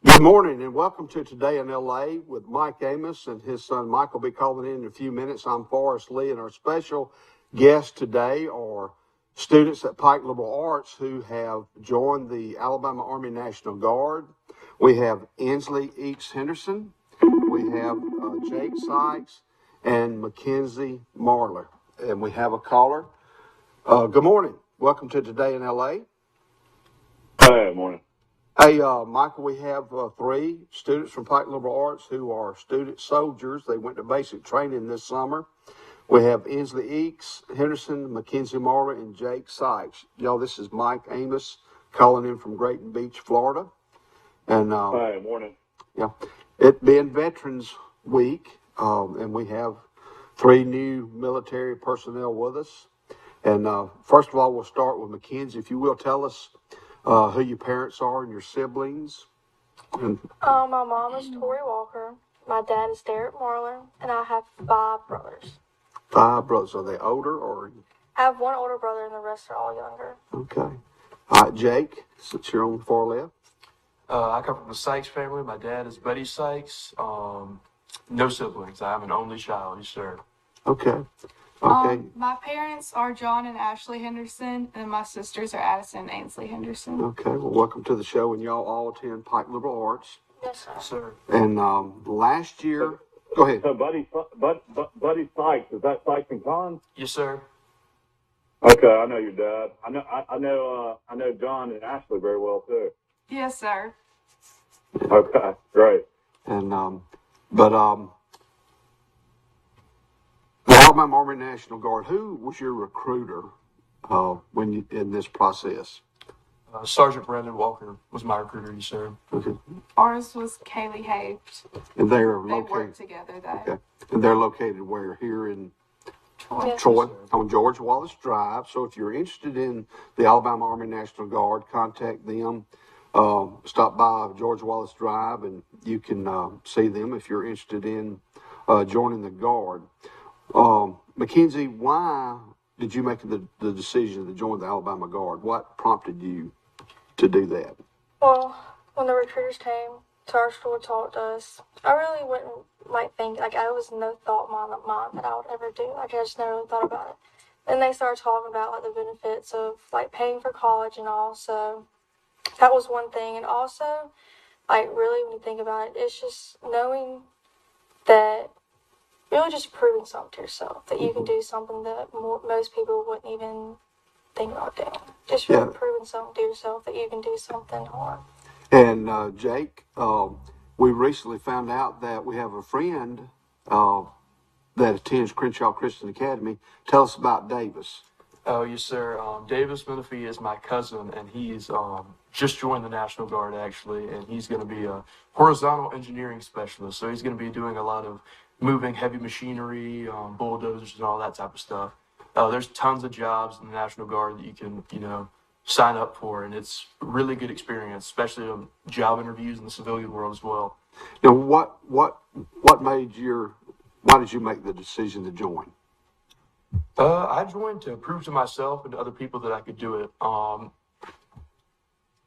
Good morning and welcome to Today in LA with Mike Amos and his son Mike will be calling in a few minutes. I'm Forrest Lee, and our special guests today are students at Pike Liberal Arts who have joined the Alabama Army National Guard. We have Ainsley Eakes Henderson, we have Jake Sykes, and Mackenzie Marler. And we have a caller. Good morning. Welcome to Today in LA. Good morning. Hey, Michael, we have three students from Pike Liberal Arts who are student soldiers. They went to basic training this summer. We have Ainsley Eakes Henderson, Mackenzie Marler, and Jake Sykes. Y'all, this is Mike Amos calling in from Grayton Beach, Florida. And Hi, morning. yeah, it being Veterans Week, and we have three new military personnel with us. And first of all, we'll start with Mackenzie. If you will, tell us who your parents are and your siblings. My mom is Tori Walker. My dad is Derek Marler, and I have 5 brothers. 5 brothers. Are they older or? I have one older brother, and the rest are all younger. Okay. All right, Jake, since you're on the far left. I come from the Sykes family. My dad is Buddy Sykes. No siblings. I'm an only child, yes, sir. Okay. Okay. My parents are John and Ashley Henderson, and my sisters are Addison and Ainsley Henderson. Okay. Well, welcome to the show, and y'all all attend Pike Liberal Arts. Yes, sir. Sir. And last year, go ahead. So, Buddy Sykes, is that Sykes and Con? Yes, sir. Okay, I know your dad. I know John and Ashley very well too. Yes, sir. Okay, great. And the Alabama Army National Guard. Who was your recruiter when you in this process? Sergeant Brandon Walker was my recruiter, yes, sir. Okay. Ours was Kaylee Haved. And they're They located. worked together that. Okay. And they're located where? Here in Troy. Troy, on George Wallace Drive. So if you're interested in the Alabama Army National Guard, contact them. Stop by George Wallace Drive, and you can see them if you're interested in joining the Guard. Mackenzie, why did you make the decision to join the Alabama Guard? What prompted you to do that? Well, when the recruiters came to our store to talk to us, I really wouldn't think, I was no thought of mine that I would ever do. I just never really thought about it. Then they started talking about the benefits of paying for college and all. So that was one thing. And also, really when you think about it, it's just knowing that really just proving something to yourself, that you can do something that most people wouldn't even think about doing. Just really proving something to yourself that you can do something hard. And Jake, we recently found out that we have a friend that attends Crenshaw Christian Academy. Tell us about Davis. Oh, yes, sir. Davis Menifee is my cousin, and he's just joined the National Guard, actually, and he's going to be a horizontal engineering specialist. So he's going to be doing a lot of moving heavy machinery, bulldozers, and all that type of stuff. There's tons of jobs in the National Guard that you can, sign up for, and it's a really good experience, especially on job interviews in the civilian world as well. Now, why did you make the decision to join? I joined to prove to myself and to other people that I could do it. I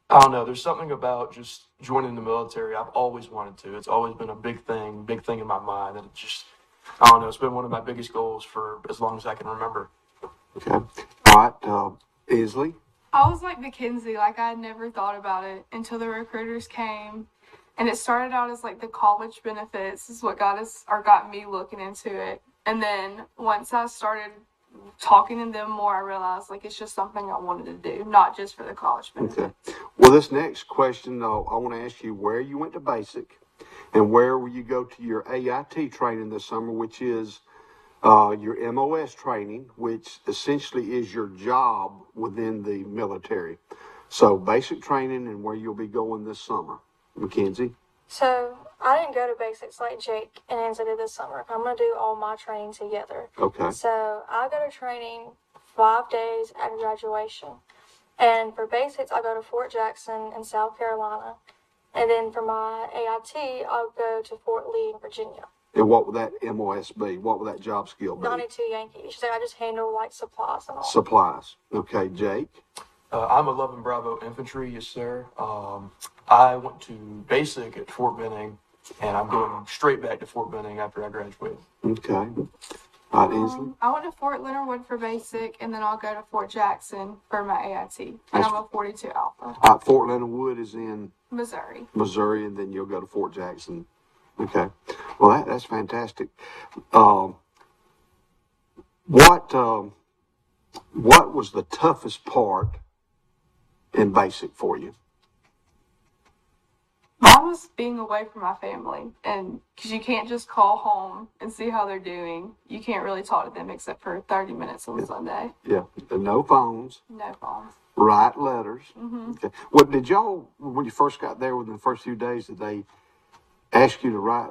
don't know. There's something about just joining the military. I've always wanted to. It's always been a big thing in my mind. And I don't know. It's been one of my biggest goals for as long as I can remember. Okay. All right. Ainsley? I was like Mackenzie, I had never thought about it until the recruiters came. And it started out as the college benefits is what got me looking into it. And then once I started talking to them more, I realized it's just something I wanted to do, not just for the college benefits. Okay. Well, this next question, I want to ask you where you went to basic and where will you go to your AIT training this summer, which is your MOS training, which essentially is your job within the military. So basic training and where you'll be going this summer. Mackenzie? So I didn't go to basics like Jake and Ainsley did this summer. I'm going to do all my training together. Okay. So I go to training 5 days after graduation. And for basics, I go to Fort Jackson in South Carolina. And then for my AIT, I'll go to Fort Lee in Virginia. And what would that MOS be? What would that job skill be? 92 Yankee. She said I just handle supplies and all. Supplies. Okay, Jake? I'm 11 Bravo Infantry, yes, sir. I went to basic at Fort Benning, and I'm going straight back to Fort Benning after I graduate. Okay. All right, Inslee. I went to Fort Leonard Wood for basic, and then I'll go to Fort Jackson for my AIT. And That's- I'm a 42 Alpha, Fort Leonard Wood is in Missouri. Missouri, and then you'll go to Fort Jackson. Okay. Well, that's fantastic. Um, what was the toughest part in basic for you? Mine was being away from my family, and because you can't just call home and see how they're doing. You can't really talk to them except for 30 minutes on Sunday. Yeah. No phones. No phones. Write letters. Mm-hmm. Okay. What did y'all, when you first got there within the first few days, did they ask you to write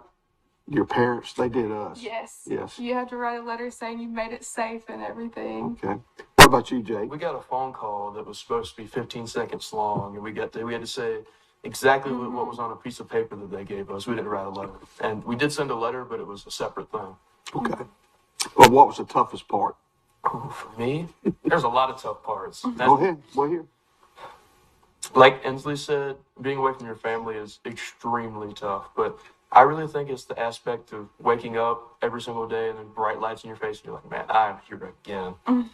your parents? They did us. Yes. Yes. You have to write a letter saying you made it safe and everything. Okay. What about you, Jake? We got a phone call that was supposed to be 15 seconds long, and we had to say exactly what was on a piece of paper that they gave us. We didn't write a letter, and we did send a letter, but it was a separate thing. Okay. Well, what was the toughest part? Ooh, for me, there's a lot of tough parts. Go ahead. We're here. Like Inslee said, being away from your family is extremely tough, but I really think it's the aspect of waking up every single day and then bright lights in your face, and you're like, man, I'm here again.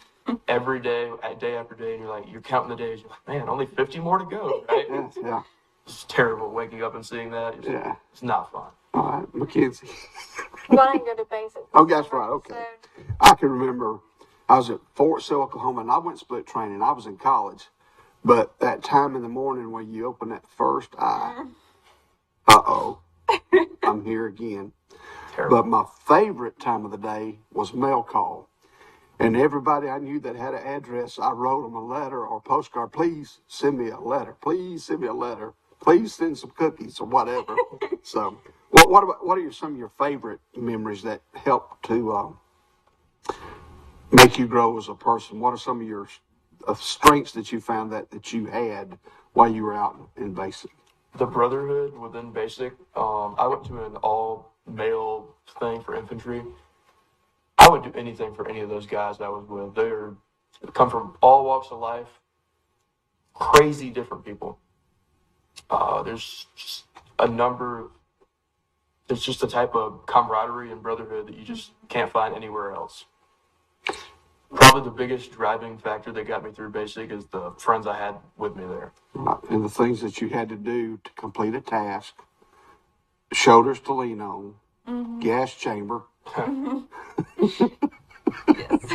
Every day, day after day, and you're counting the days. You're like, man, only 50 more to go, right? Yeah. It's terrible waking up and seeing that. It's not fun. All right, Mackenzie. Well, I didn't go to basic. Oh, that's right. Okay. So, I can remember I was at Fort Sill, Oklahoma, and I went split training. I was in college. But that time in the morning when you open that first eye, I'm here again. Terrible. But my favorite time of the day was mail call. And everybody I knew that had an address, I wrote them a letter or postcard. Please send me a letter. Please send me a letter. Please send some cookies or whatever. So, what are some of your favorite memories that help to make you grow as a person? What are some of your strengths that you found that you had while you were out in basic? The brotherhood within basic. I went to an all-male thing for infantry. I would do anything for any of those guys I was with. They come from all walks of life, crazy different people. There's just there's just a type of camaraderie and brotherhood that you just can't find anywhere else. Probably the biggest driving factor that got me through basic is the friends I had with me there. And the things that you had to do to complete a task, shoulders to lean on, gas chamber.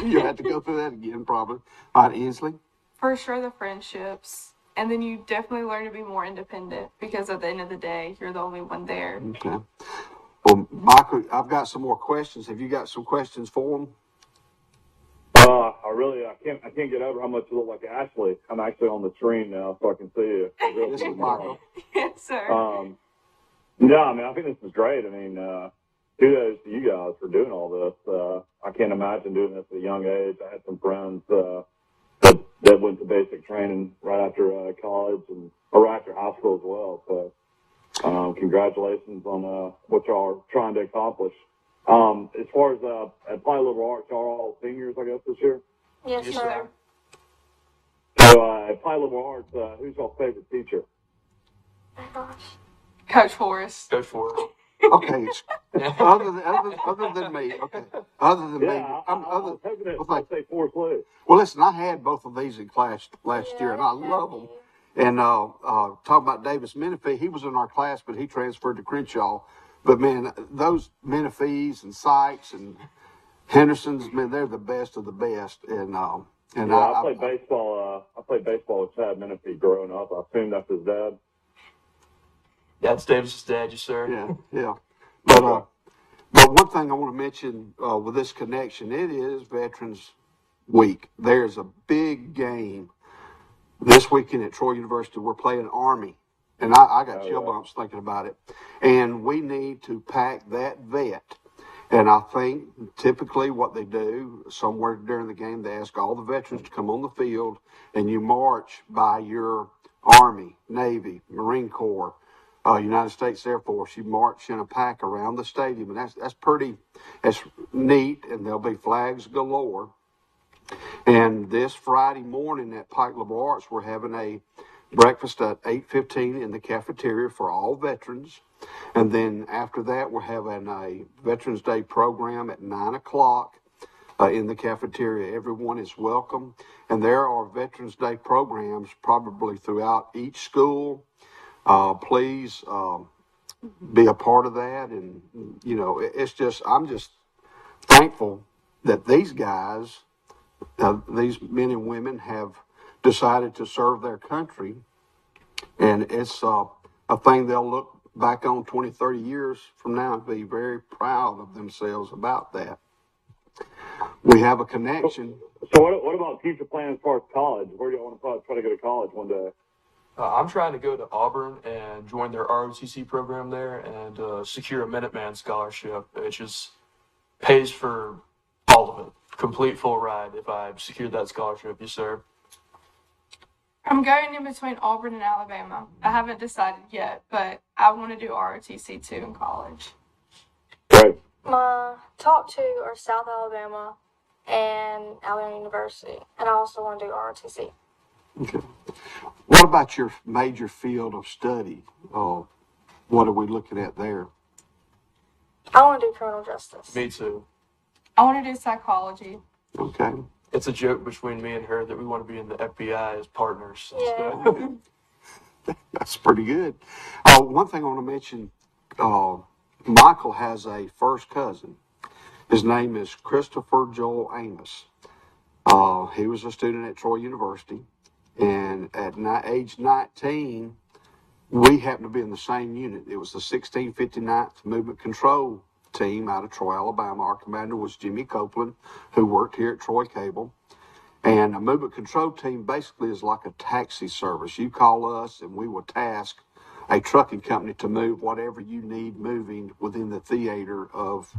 You had to go through that again, probably. All right, Inslee? For sure, the friendships. And then you definitely learn to be more independent because at the end of the day, you're the only one there. Okay. Well, Michael, I've got some more questions. Have you got some questions for him? I can't get over how much you look like Ashley. I'm actually on the screen now, so I can see you. This is Michael. Yes, sir. No, I mean, I think this is great. I mean, kudos to you guys for doing all this. I can't imagine doing this at a young age. I had some friends that went to basic training right after college or right after high school as well. So congratulations on what y'all are trying to accomplish. As far as at Pine Liberal Arts, y'all are all seniors, I guess, this year? yes, Yes, sir. sir. So at Pine Liberal Arts, who's y'all's favorite teacher? Oh, gosh. Coach Forrest. Go for it. Okay. other than me. Okay. Other than me. Yeah, I was hoping to say Forrest Lou. Well, listen, I had both of these in class last Yeah, year, and I love them. And talking about Davis Menifee, he was in our class, but he transferred to Crenshaw. But man, those Menifees and Sykes and Hendersons, man, they're the best of the best. And I played baseball. I played baseball with Chad Menifee growing up. I assume that's his dad. That's Davis's dad, yes, sir. Yeah. But one thing I want to mention with this connection, it is Veterans Week. There's a big game this weekend at Troy University. We're playing Army. And I got chill bumps thinking about it. And we need to pack that vet. And I think typically what they do, somewhere during the game, they ask all the veterans to come on the field and you march by your Army, Navy, Marine Corps, United States Air Force. You march in a pack around the stadium. And that's neat. And there'll be flags galore. And this Friday morning at Pike Liberal Arts, we're having a breakfast at 8:15 in the cafeteria for all veterans. And then after that, we're having a Veterans Day program at 9 o'clock in the cafeteria. Everyone is welcome. And there are Veterans Day programs probably throughout each school. Please be a part of that. And, you know, I'm just thankful that these guys, these men and women have decided to serve their country. And it's a thing they'll look back on 20, 30 years from now and be very proud of themselves about that. We have a connection. So what about future plans as far as college? Where do you want to try to go to college one day? I'm trying to go to Auburn and join their ROTC program there and secure a Minuteman scholarship. It just pays for all of it. Complete full ride if I secure that scholarship. Yes, sir. I'm going in between Auburn and Alabama. I haven't decided yet, but I want to do ROTC too in college. Right. My top two are South Alabama and Alabama University, and I also want to do ROTC. Okay. What about your major field of study? What are we looking at there? I want to do criminal justice. Me too. I want to do psychology. Okay. It's a joke between me and her that we want to be in the FBI as partners. Yeah. That's pretty good. One thing I want to mention, Michael has a first cousin. His name is Christopher Joel Amos. He was a student at Troy University. And at age 19, we happened to be in the same unit. It was the 1659th Movement Control Team out of Troy, Alabama. Our commander was Jimmy Copeland, who worked here at Troy Cable. And a movement control team basically is like a taxi service. You call us and we will task a trucking company to move whatever you need moving within the theater of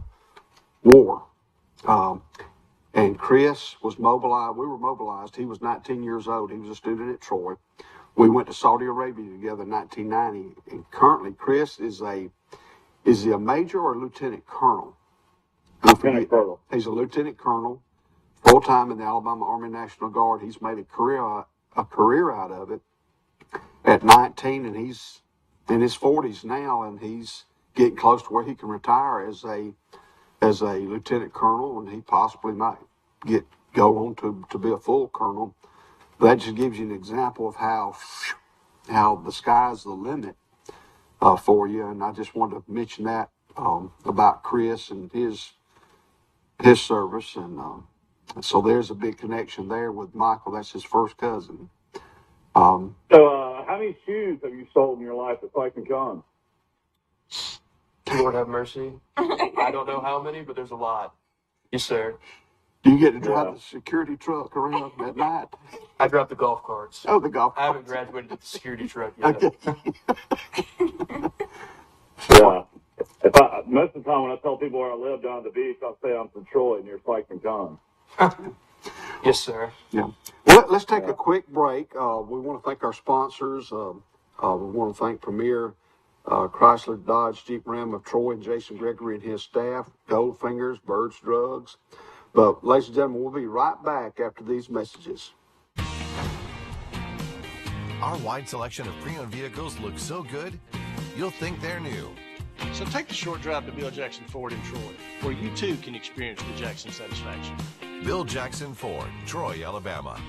war. And Chris was mobilized. We were mobilized. He was 19 years old. He was a student at Troy. We went to Saudi Arabia together in 1990. And currently, Chris is he a major or a lieutenant colonel? Lieutenant colonel. He's a lieutenant colonel, full-time in the Alabama Army National Guard. He's made a career out of it at 19, and he's in his 40s now, and he's getting close to where he can retire as a lieutenant colonel, and he possibly might go on to be a full colonel. That just gives you an example of how the sky's the limit for you. And I just wanted to mention that about Chris and his service, and so there's a big connection there with Michael. That's his first cousin. So how many shoes have you sold in your life at Pike and Con? Lord have mercy. I don't know how many, but there's a lot. Yes, sir. Do you get to drive the security truck around at night? I drive the golf carts. Oh, the golf I haven't carts. graduated to the security truck yet. Okay. Yeah. Most of the time when I tell people where I live down at the beach, I'll say I'm from Troy near Pike and Con. Yes, sir. Yeah. Well, let's take a quick break. We want to thank our sponsors. We want to thank Premier Chrysler Dodge Jeep Ram of Troy and Jason Gregory and his staff, Goldfingers, Birds Drugs. But, ladies and gentlemen, we'll be right back after these messages. Our wide selection of pre-owned vehicles looks so good, you'll think they're new. So take the short drive to Bill Jackson Ford in Troy, where you too can experience the Jackson satisfaction. Bill Jackson Ford, Troy, Alabama.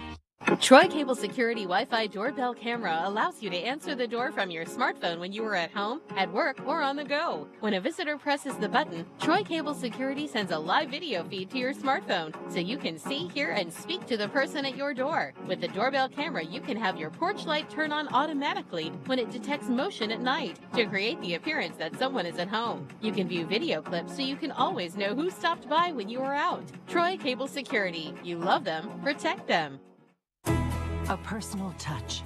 Troy Cable Security Wi-Fi doorbell camera allows you to answer the door from your smartphone when you are at home, at work, or on the go. When a visitor presses the button, Troy Cable Security sends a live video feed to your smartphone so you can see, hear, and speak to the person at your door. With the doorbell camera, you can have your porch light turn on automatically when it detects motion at night to create the appearance that someone is at home. You can view video clips so you can always know who stopped by when you are out. Troy Cable Security. You love them, protect them. A personal touch,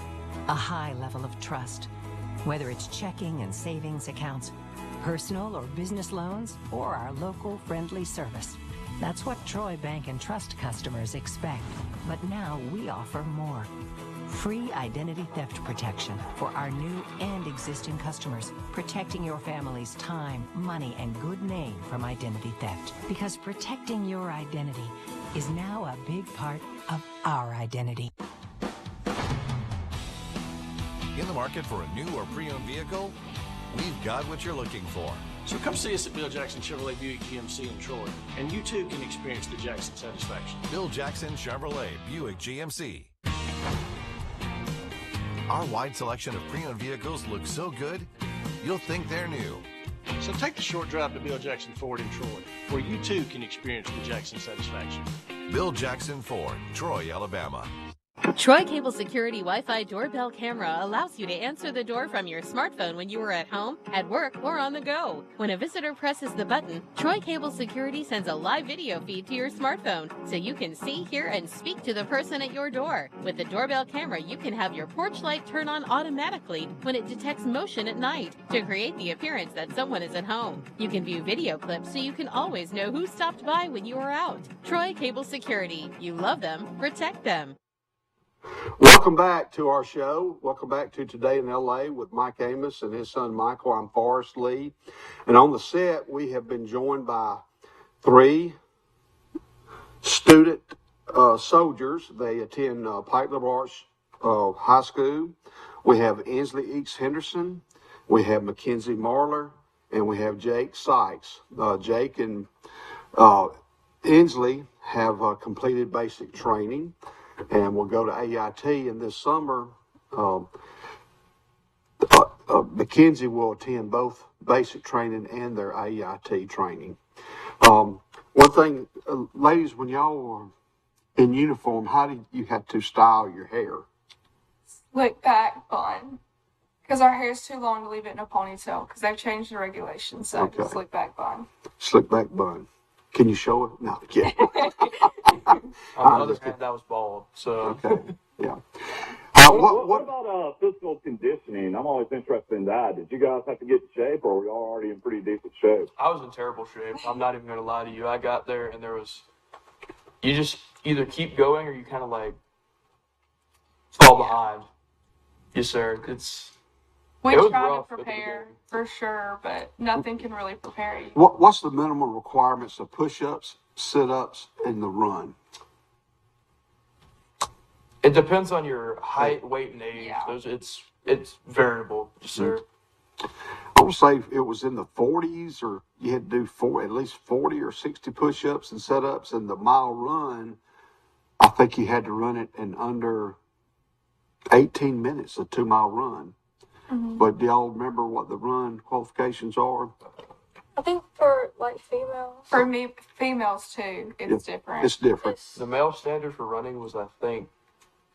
a high level of trust. Whether it's checking and savings accounts, personal or business loans, or our local friendly service. That's what Troy Bank and Trust customers expect. But now we offer more. free identity theft protection for our new and existing customers, protecting your family's time, money, and good name from identity theft. Because protecting your identity is now a big part of our identity. In the market for a new or pre-owned vehicle? We've got what you're looking for. So come see us at Bill Jackson Chevrolet Buick GMC in Troy, and you too can experience the Jackson satisfaction. Bill Jackson Chevrolet Buick GMC. Our wide selection of pre-owned vehicles looks so good, you'll think they're new. So take the short drive to Bill Jackson Ford in Troy, where you too can experience the Jackson satisfaction. Bill Jackson Ford, Troy, Alabama. Troy Cable Security Wi-Fi doorbell camera allows you to answer the door from your smartphone when you are at home, at work, or on the go. When a visitor presses the button, Troy Cable Security sends a live video feed to your smartphone so you can see, hear, and speak to the person at your door. With the doorbell camera, you can have your porch light turn on automatically when it detects motion at night to create the appearance that someone is at home. You can view video clips so you can always know who stopped by when you are out. Troy Cable Security. You love them, protect them. Welcome back to our show. Welcome back to Today in LA with Mike Amos and his son Michael. I'm Forrest Lee. And on the set, we have been joined by 3 student soldiers. They attend Pike Liberal Arts High School. We have Inslee Eakes Henderson. We have Mackenzie Marler. And we have Jake Sykes. Jake and Inslee have completed basic training and will go to AIT. And this summer, Mackenzie will attend both basic training and their AIT training. One thing, ladies, when y'all are in uniform, how do you have to style your hair? Slick back bun. Because our hair is too long to leave it in a ponytail because they've changed the regulations. So Okay. slick back bun. Slick back bun. Can you show it? No, yeah. On the other hand, that was bald. So Okay, yeah. What about physical conditioning? I'm always interested in that. Did you guys have to get in shape, or were y'all already in pretty decent shape? I was in terrible shape. I'm not even going to lie to you. I got there and you just either keep going or you kind of like fall behind. Yes, sir. We It was try to rough at the prepare beginning. for sure, but nothing can really prepare you. What's the minimum requirements of push-ups, sit-ups, and the run? It depends on your height, weight, and age. Yeah. It's variable, yes, sir. I would say it was in the 40s, or you had to do at least 40 or 60 push-ups and sit-ups, and the mile run, I think you had to run it in under 18 minutes, a 2-mile run. Mm-hmm. But do y'all remember what the run qualifications are? I think for like females. For me, females too, it's different. It's different. The male standard for running was, I think,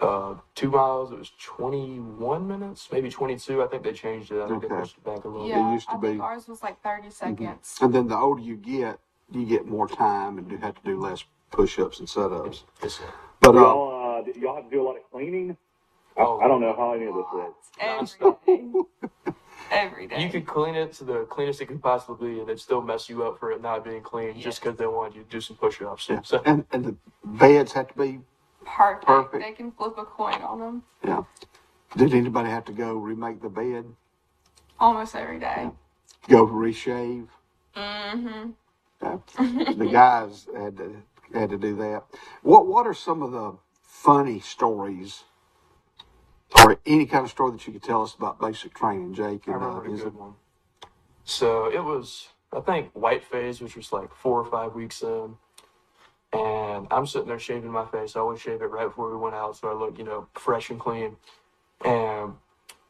2 miles. It was 21 minutes, maybe 22. I think they changed it. I think they Okay. pushed it back a little. Yeah, It used to I think be. ours was like 30 seconds. And then the older you get more time and you have to do less push-ups and sit-ups. Yes, sir. But Y'all have to do a lot of cleaning? Oh, I don't know how any of this works. Every day. Every day. You could clean it to the cleanest it could possibly be, and it'd still mess you up for it not being clean just because they wanted you to do some push-ups. yeah. So, and the beds have to be, Perfect. Perfect. They can flip a coin on them yeah. Did anybody have to go remake the bed? almost every day. Go reshave? Mm-hmm. Yeah. The guys had to do that. What are some of the funny stories, or any kind of story that you could tell us about basic training, Jake? I remember a good one. So it was, I think, white phase, which was like 4 or 5 weeks in. And I'm sitting there shaving my face. I always shave it right before we went out so I look, fresh and clean. And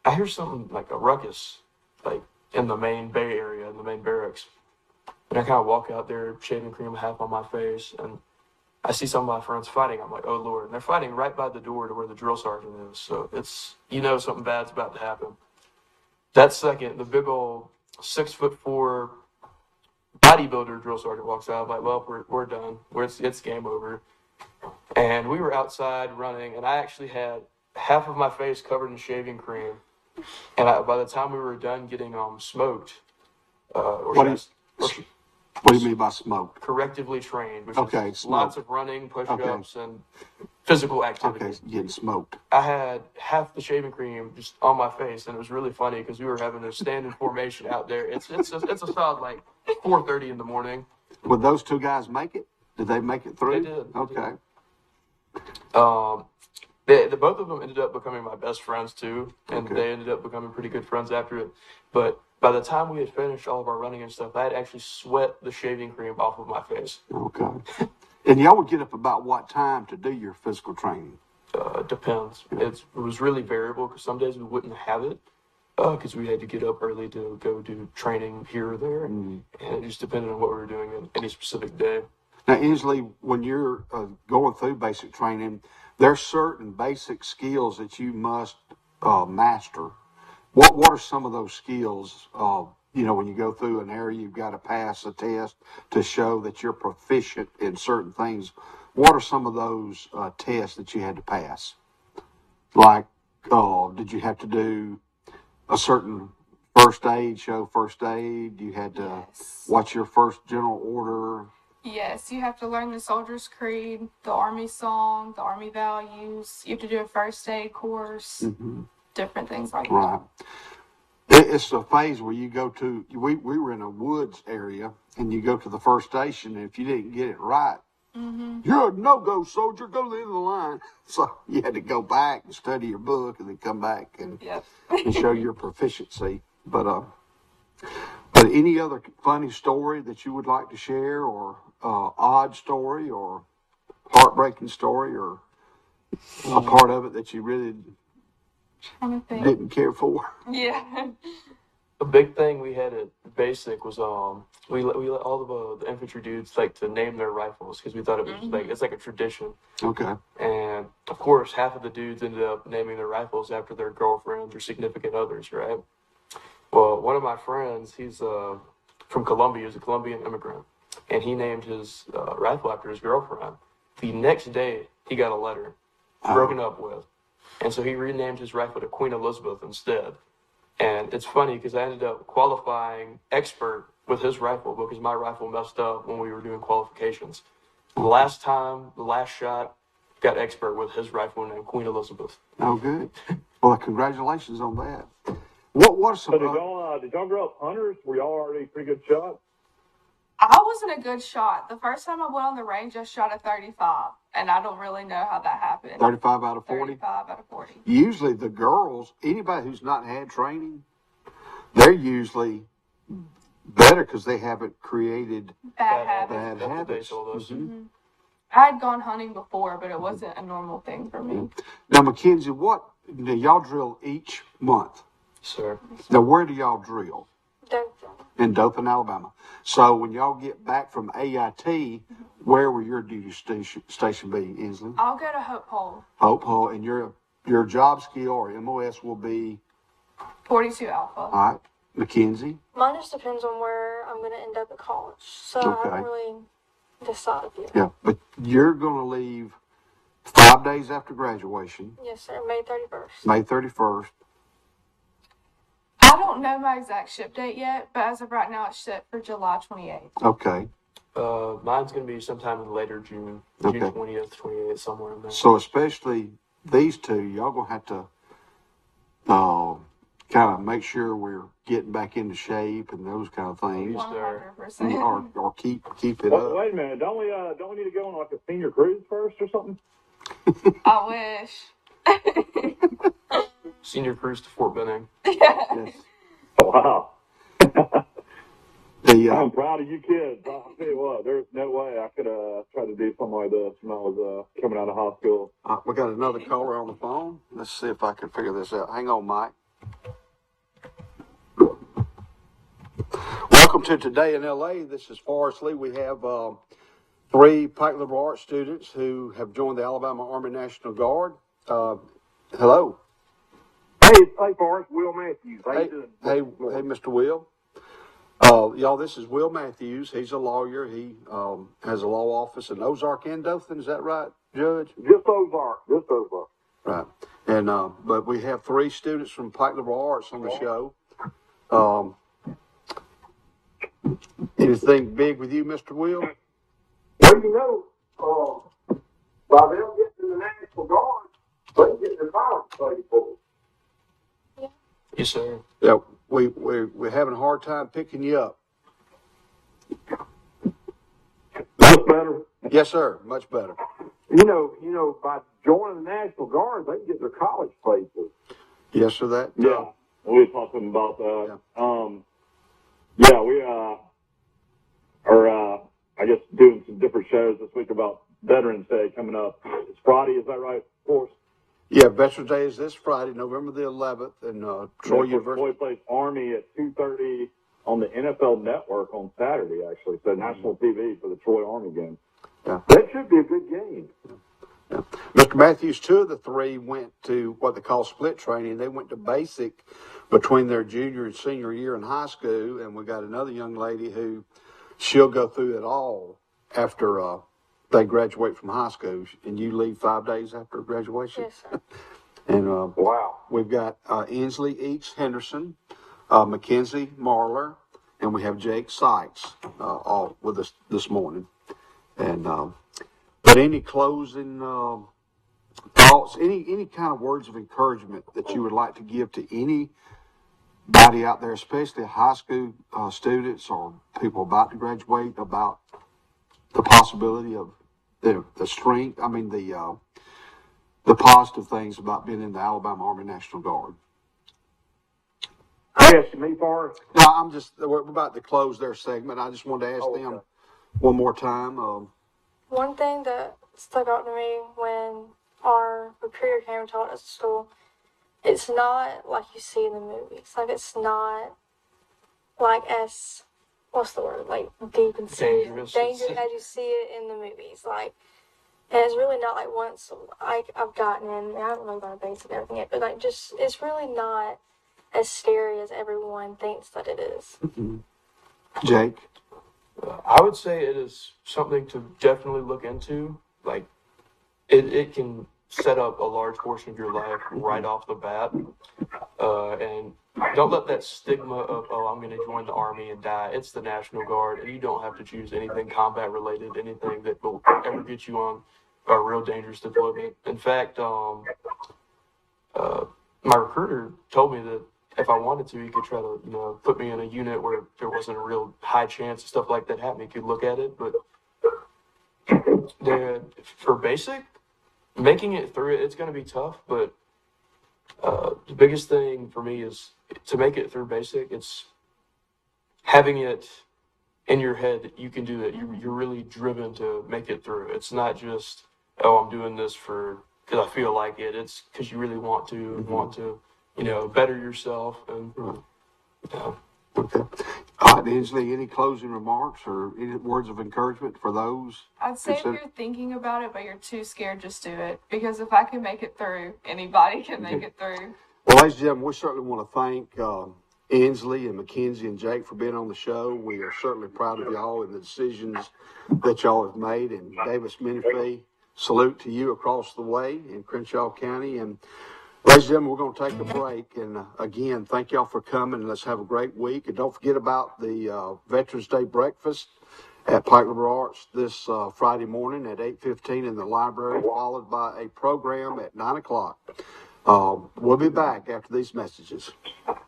I hear something like a ruckus, like in the main bay area, in the main barracks. And I kind of walk out there, shaving cream half on my face, and I see some of my friends fighting. I'm like, oh, Lord. And they're fighting right by the door to where the drill sergeant is. So it's, something bad's about to happen. That second, the big old 6'4" bodybuilder drill sergeant walks out. I'm like, well, we're done. It's game over. And we were outside running, and I actually had half of my face covered in shaving cream. And by the time we were done getting smoked, What do you mean by smoked? Correctively trained, which Okay, is smoked. lots of running, push-ups, and physical Okay, activities. getting smoked. I had half the shaving cream just on my face, and it was really funny because we were having to stand in formation out there. It's a solid like 4:30 in the morning. Would those two guys make it? Did they make it through? They did. They Okay. The both of them ended up becoming my best friends too, and Okay. they ended up becoming pretty good friends after it. But by the time we had finished all of our running and stuff, I had actually sweat the shaving cream off of my face. Okay. And y'all would get up about what time to do your physical training? Depends. It was really variable because some days we wouldn't have it because we had to get up early to go do training here or there, and it just depended on what we were doing in any specific day. Now, Inslee, when you're going through basic training, there's certain basic skills that you must master. What are some of those skills? When you go through an area, you've got to pass a test to show that you're proficient in certain things. What are some of those tests that you had to pass? Like, did you have to do a certain first aid, show first aid? You had to watch your first general order? Yes, you have to learn the Soldier's Creed, the Army song, the Army values. You have to do a first aid course, different things like Right. It's a phase where you go to, we were in a woods area, and you go to the first station, and if you didn't get it right, you're a no-go soldier, go to the end of the line. So you had to go back and study your book and then come back and, and show your proficiency. But any other funny story that you would like to share, or odd story, or heartbreaking story, or a part of it that you really Trying to think. didn't care for? Yeah. A big thing we had at basic was we let all of the infantry dudes like to name their rifles because we thought it was it's like a tradition. Okay. And of course, half of the dudes ended up naming their rifles after their girlfriends or significant others, right? Well, one of my friends, he's from Colombia. He's a Colombian immigrant, and he named his rifle after his girlfriend. The next day, he got a letter broken up with, and so he renamed his rifle to Queen Elizabeth instead. And it's funny because I ended up qualifying expert with his rifle because my rifle messed up when we were doing qualifications. The last shot, got expert with his rifle named Queen Elizabeth. Oh, good. Well, congratulations on that. What are some? So did y'all grow up hunters? Were y'all already pretty good shots? I wasn't a good shot. The first time I went on the range, I shot a 35, and I don't really know how that happened. 35 out of 40? 35 out of 40. Usually the girls, anybody who's not had training, they're usually better because they haven't created Bad bad habits. That's what they habits. told us. I had gone hunting before, but it wasn't a normal thing for me. Now, Mackenzie, now, y'all drill each month. Sir. Now, where do y'all drill? Dothan. In Dothan, Alabama. So when y'all get back from AIT, where will your duty station be, Inslee? I'll go to Hope Hole, Hope Hall, and your job skill or MOS will be, 42 Alpha. all right, Mackenzie? Mine just depends on where I'm going to end up at college. So I Okay. haven't really decided yet. Yeah, but you're going to leave 5 days after graduation, Yes, sir. May 31st. May 31st. I don't know my exact ship date yet, but as of right now, it's set for July 28th. Okay. Mine's going to be sometime in later June. Okay. June 20th, 28th, somewhere in there. So especially these two, y'all going to have to kind of make sure we're getting back into shape and those kind of things. 100%. Or keep it Oh, up. wait a minute. Don't we need to go on like a senior cruise first or something? I wish. Senior cruise to Fort Benning. Yes. Wow. The, I'm proud of you kids. I'll tell you what, there's no way I could try to do something like this when I was coming out of high school. we got another caller on the phone. Let's see if I can figure this out. Hang on, Mike. Welcome to Today in LA. This is Forrest Lee. We have 3 Pike Liberal Arts students who have joined the Alabama Army National Guard. Hello. Hey, Forrest, Will Matthews. How you doing? Hey, Mr. Will. Y'all, this is Will Matthews. He's a lawyer. He has a law office in Ozark and Dothan. Is that right, Judge? Just Ozark. Right. And but we have 3 students from Pike Liberal Arts on the show. Anything big with you, Mr. Will? Well, you know, by them getting in the National Guard, they get their college paid for. Yes, sir. Yeah, we're having a hard time picking you up. Much better. Yes, sir. Much better. You know, by joining the National Guard, they can get their college paid for. Yes, sir. That. Yeah, we were talking about that. We are, I guess, doing some different shows this week about Veterans Day coming up. It's Friday, is that right, of course? Yeah, Veterans Day is this Friday, November the 11th, in Troy University. Troy plays Army at 2:30 on the NFL Network on Saturday, actually. So national TV for the Troy Army game. Yeah. That should be a good game. Yeah. Mr. Matthews, 2 of the 3 went to what they call split training. They went to basic between their junior and senior year in high school, and we got another young lady who she'll go through it all after they graduate from high school. And you leave 5 days after graduation? Yes, sir. And Wow. we've got Inslee Eats Henderson, Mackenzie Marler, and we have Jake Sykes all with us this morning. And but any closing thoughts, any kind of words of encouragement that you would like to give to anybody out there, especially high school students or people about to graduate, about the possibility of the strength, the positive things about being in the Alabama Army National Guard? Asking me, Forrest? No, we're about to close their segment. I just wanted to ask them one more time. One thing that stuck out to me when our recruiter came and taught us at school, it's not like you see in the movies. Like, it's not like as, what's the word, like deep and serious, dangerous as you see it in the movies. Like, and it's really not like once I've gotten in, I haven't really got a basic and everything yet, but like just, it's really not as scary as everyone thinks that it is. Jake? I would say it is something to definitely look into. Like, it can set up a large portion of your life right off the bat. And don't let that stigma of, I'm going to join the Army and die. It's the National Guard, and you don't have to choose anything combat related, anything that will ever get you on a real dangerous deployment. In fact, my recruiter told me that if I wanted to, he could try to, put me in a unit where there wasn't a real high chance of stuff like that happening. He could look at it, but for basic, making it through it, it's going to be tough, but the biggest thing for me is to make it through basic. It's having it in your head that you can do it. You're really driven to make it through. It's not just, I'm doing this because I feel like it. It's because you really want to, better yourself. And, Okay. All right, Inslee, any closing remarks or any words of encouragement for those? I'd say if you're thinking about it, but you're too scared, just do it. Because if I can make it through, anybody can make it through. Well, ladies and gentlemen, we certainly want to thank Inslee and Mackenzie and Jake for being on the show. We are certainly proud of y'all and the decisions that y'all have made. And Davis Menifee, salute to you across the way in Crenshaw County. And ladies and gentlemen, we're going to take a break. And again, thank y'all for coming. And let's have a great week. And don't forget about the Veterans Day breakfast at Pike Liberal Arts this Friday morning at 8:15 in the library, followed by a program at 9 o'clock. We'll be back after these messages.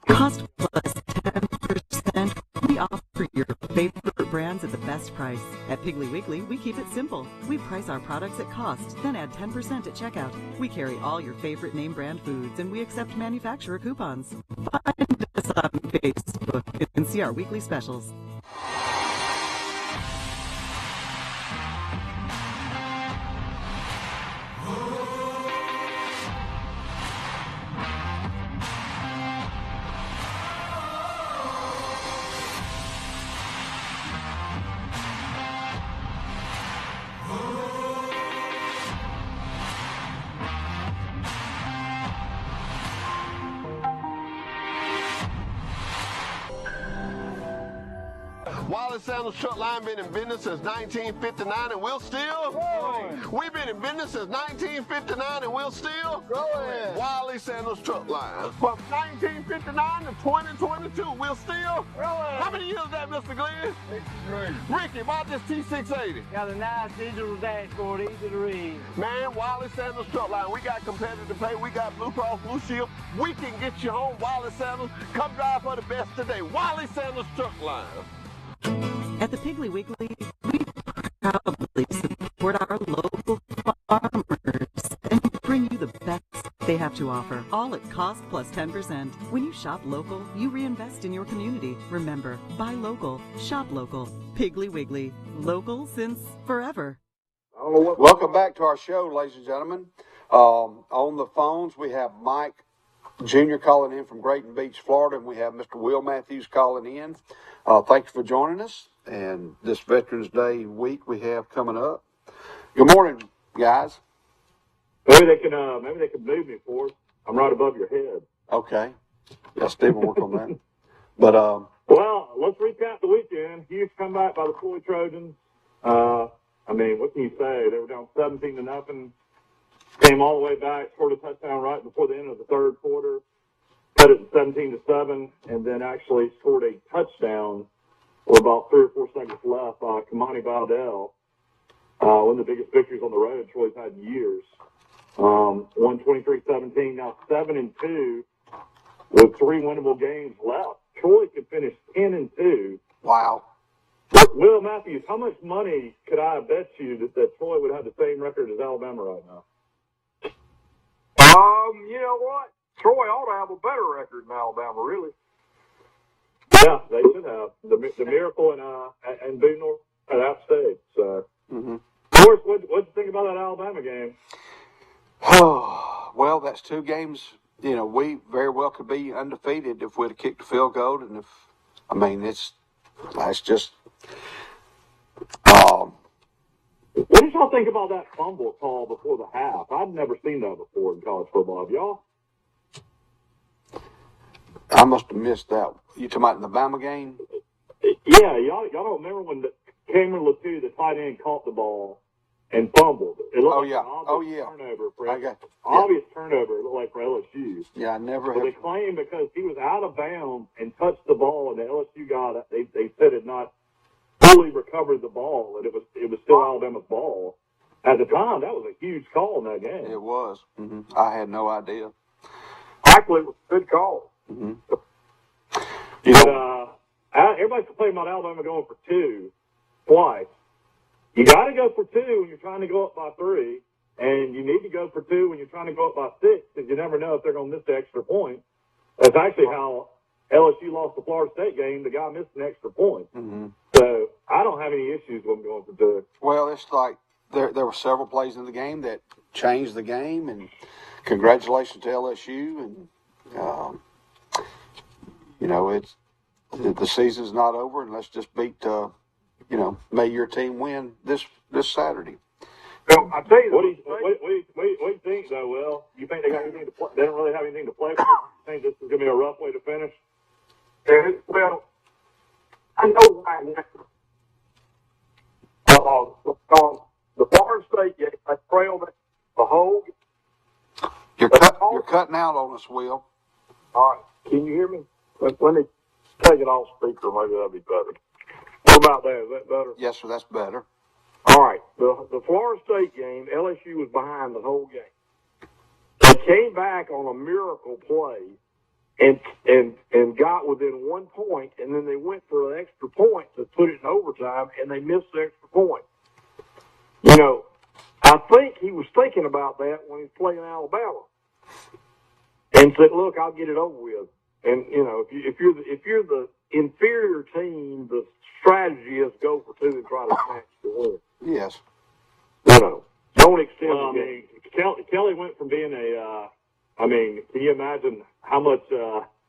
Cost plus 10%. We offer your favorite brands at the best price. At Piggly Wiggly, we keep it simple. We price our products at cost, then add 10% at checkout. We carry all your favorite name brand foods, and we accept manufacturer coupons. Find us on Facebook and see our weekly specials. Wally Sanders Truck Line been in business since 1959 and we'll still growing. We've been in business since 1959 and we'll still growing. Wally Sanders Truck Line. From 1959 to 2022, we'll still growing. How many years is that, Mr. Glenn? 63. Ricky, about this T680. Got a nice digital dashboard, easy to read. Man, Wally Sanders Truck Line. We got competitive pay. We got Blue Cross Blue Shield. We can get you home, Wally Sanders. Come drive for the best today. Wally Sanders Truck Line. At the Piggly Wiggly, we proudly support our local farmers and bring you the best they have to offer, all at cost plus 10%. When you shop local, you reinvest in your community. Remember, buy local, shop local. Piggly Wiggly, local since forever. Welcome back to our show, ladies and gentlemen. On the phones, we have Mike Jr. calling in from Grayton Beach, Florida, and we have Mr. Will Matthews calling in. Thank you for joining us, and this Veterans Day week we have coming up. Good morning, guys. Maybe they can move me forward. I'm right above your head. Okay. Yeah, Steve will work on that. But well, let's recap the weekend. Hughes come back by the Floyd Trojans. I mean, what can you say? They were down 17-0. Came all the way back, scored a touchdown right before the end of the third quarter, cut it to 17-7, and then actually scored a touchdown with about 3 or 4 seconds left by Kamani Baldell. One of the biggest victories on the road Troy's had in years. Won 23-17, now 7-2 with 3 winnable games left. Troy could finish 10-2. Wow. Will Matthews, how much money could I bet you that Troy would have the same record as Alabama right now? You know what? Troy ought to have a better record than Alabama, really. Yeah, they should have. The Miracle and Boone North at App State. So, Of course, what'd you think about that Alabama game? Well, that's 2 games. You know, we very well could be undefeated if we'd have kicked a field goal, and that's just. What did y'all think about that fumble call before the half? I'd never seen that before in college football. Have y'all? I must have missed that. You talking about in the Bama game? Yeah, y'all don't remember when Cameron Latou, the tight end, caught the ball and fumbled. It looked like an obvious turnover for obvious turnover. It looked like for LSU. Yeah, I never. But they claimed because he was out of bounds and touched the ball, and the LSU guy they said had not fully recovered the ball, and it was still Alabama's ball. At the time, that was a huge call in that game. It was. I had no idea. Actually, it was a good call. Everybody's complaining about Alabama going for 2 twice. You got to go for 2 when you're trying to go up by 3, and you need to go for 2 when you're trying to go up by 6, because you never know if they're going to miss the extra point. That's actually how LSU lost the Florida State game. The guy missed an extra point. So I don't have any issues with them going for 2. Well, it's like there were several plays in the game that changed the game, and congratulations to LSU. And you know, the season's not over, and let's just beat. May your team win this Saturday. Well, I tell you, what do you think, though, Will? You think they got anything to play? They don't really have anything to play for. You think this is going to be a rough way to finish? Well, I know right now. The Florida State game, I trailed the whole. You're cutting out on us, Will. All right, can you hear me? Let me take it off speaker. Maybe that'll be better. What about that? Is that better? Yes, sir. That's better. All right. The Florida State game, LSU was behind the whole game. They came back on a miracle play and got within 1 point, and then they went for an extra point to put it in overtime, and they missed the extra point. You know, I think he was thinking about that when he was playing Alabama, and said, "Look, I'll get it over with." And you know, if you're the inferior team, the strategy is go for 2 and try to snatch the win. Yes. You know, don't extend the game. Kelly went from being can you imagine how much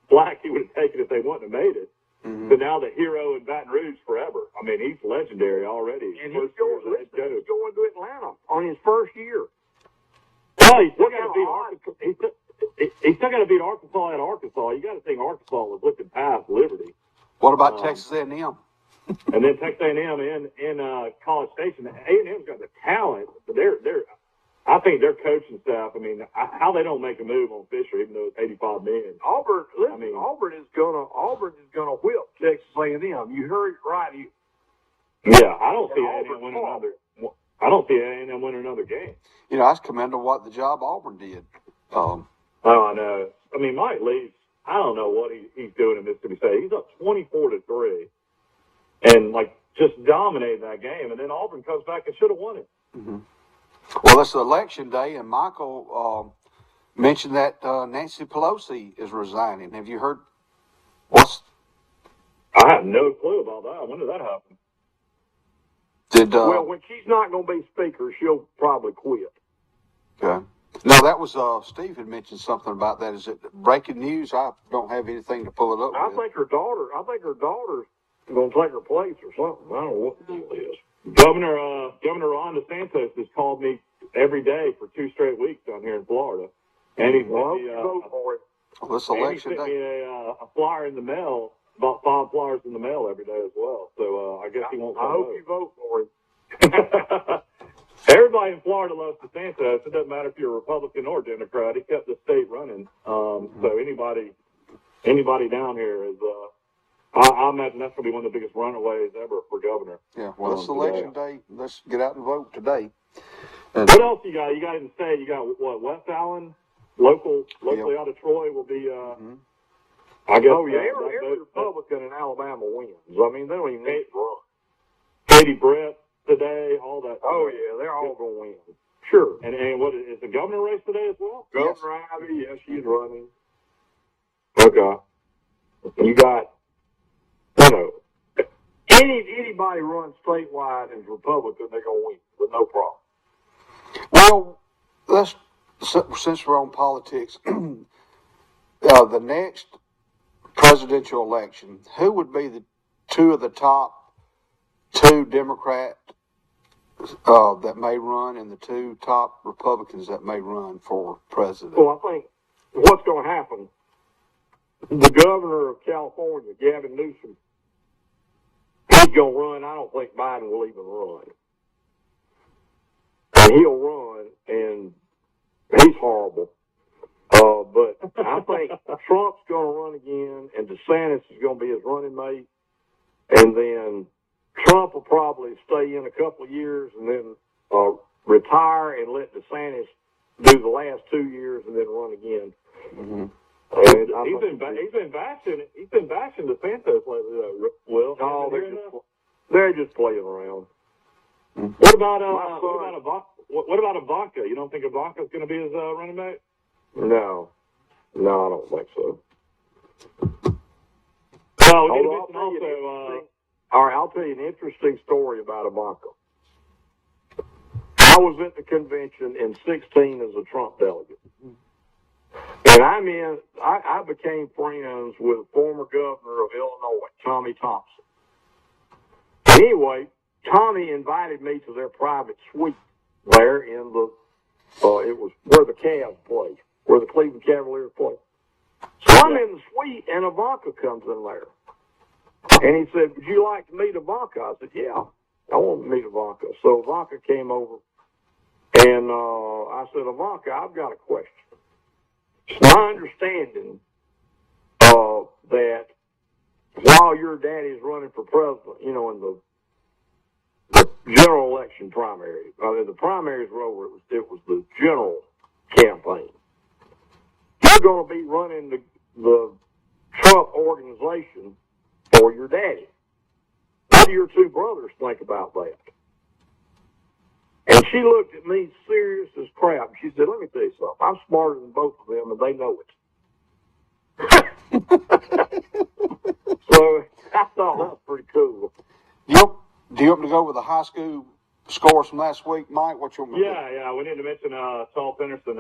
flack he would have taken if they wouldn't have made it? To now the hero in Baton Rouge forever. I mean, he's legendary already. And he's going to Atlanta on his first year. Well, he's still got to beat Arkansas. He's still got to beat Arkansas at Arkansas. You got to think Arkansas was looking past Liberty. What about Texas A&M? And then Texas A&M in College Station. A&M's got the talent, but I think their coaching staff. I mean, how they don't make a move on Fisher, even though it's $85 million. Auburn is gonna whip Texas A&M. You heard it right. Yeah, I don't see A&M winning another. I don't see A&M winning another game. You know, that's commendable what the job Auburn did. Oh, I know. I mean, Mike Leach, I don't know what he's doing in Mississippi State. He's up 24-3, and like just dominated that game. And then Auburn comes back and should have won it. Mm-hmm. Well, it's election day, and Michael mentioned that Nancy Pelosi is resigning. Have you heard? I have no clue about that. When did that happen? Well, when she's not going to be speaker, she'll probably quit. Okay. No, that was Steve had mentioned something about that. Is it breaking news? I don't have anything to pull it up. I think her daughter's going to take her place or something. I don't know what the deal is. Governor Ron DeSantis has called me every day for 2 straight weeks down here in Florida, and he's vote for it. Well, this election sent day. me a flyer in the mail, about 5 flyers in the mail every day as well. So I guess he won't. I hope you vote for it. Everybody in Florida loves DeSantis. It doesn't matter if you're a Republican or Democrat. He kept the state running. So anybody down here is. I imagine that's going to be one of the biggest runaways ever for governor. Yeah, well, it's election day. Let's get out and vote today. And what else you got? You got in the state. You got what? West Allen, locally out of Troy will be. I guess. Oh yeah, every Republican in Alabama wins. I mean, they don't even need to run. Katie Brett today, all that. Oh yeah, they're all going to win. Sure. And what is the governor race today as well? Governor Ivy, yes, she's running. Okay. You got. Anybody runs statewide as Republican, they're going to win with no problem. Well, since we're on politics, the next presidential election, who would be the two of the top 2 Democrat that may run and the 2 top Republicans that may run for president? Well, I think what's going to happen, the governor of California, Gavin Newsom, he's going to run. I don't think Biden will even run. And he'll run, and he's horrible. But I think Trump's going to run again, and DeSantis is going to be his running mate. And then Trump will probably stay in a couple of years and then retire and let DeSantis do the last 2 years and then run again. Mm-hmm. He's been bashing DeSantis lately, though. Will? No, they're just playing around. Mm-hmm. What about Ivanka? You don't think Ivanka's going to be his running mate? No, I don't think so. Well, all right, I'll tell you an interesting story about Ivanka. I was at the convention in 2016 as a Trump delegate. And I became friends with former governor of Illinois, Tommy Thompson. Anyway, Tommy invited me to their private suite there in the, it was where the Cavs play, where the Cleveland Cavaliers play. So I'm in the suite, and Ivanka comes in there. And he said, would you like to meet Ivanka? I said, yeah, I want to meet Ivanka. So Ivanka came over, and I said, Ivanka, I've got a question. It's my understanding that while your daddy's running for president, in the general election primary, the primaries were over, it was the general campaign. You're going to be running the Trump organization for your daddy. What do your 2 brothers think about that? And she looked at me serious as crap. She said, let me tell you something. I'm smarter than both of them, and they know it. So I thought that was pretty cool. Do you want to go with the high school scores from last week, Mike? What you want me to do? Yeah. We need to mention Saul Penderson.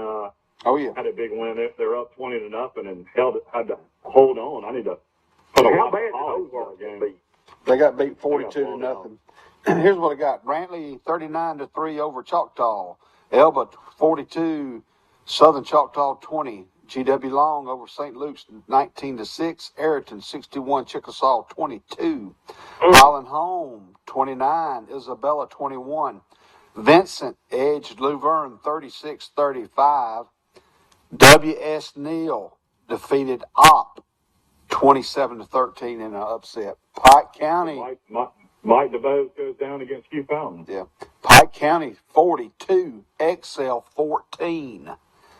Had a big win. They're up 20-0 and had to hold on. I need to. How bad did Ozark game? They got beat 42-0. Here's what I got: Brantley 39-3 over Choctaw. Elba 42, Southern Choctaw 20. GW Long over St. Luke's 19-6. Ayrton 61, Chickasaw 22. Highland Home 29, Isabella 21. Vincent edged Luverne 36-35. W.S. Neal defeated Opp 27-13 in an upset. Pike County. Mike DeVoe goes down against Hugh Fountain. Yeah. Pike County 42, Excel 14.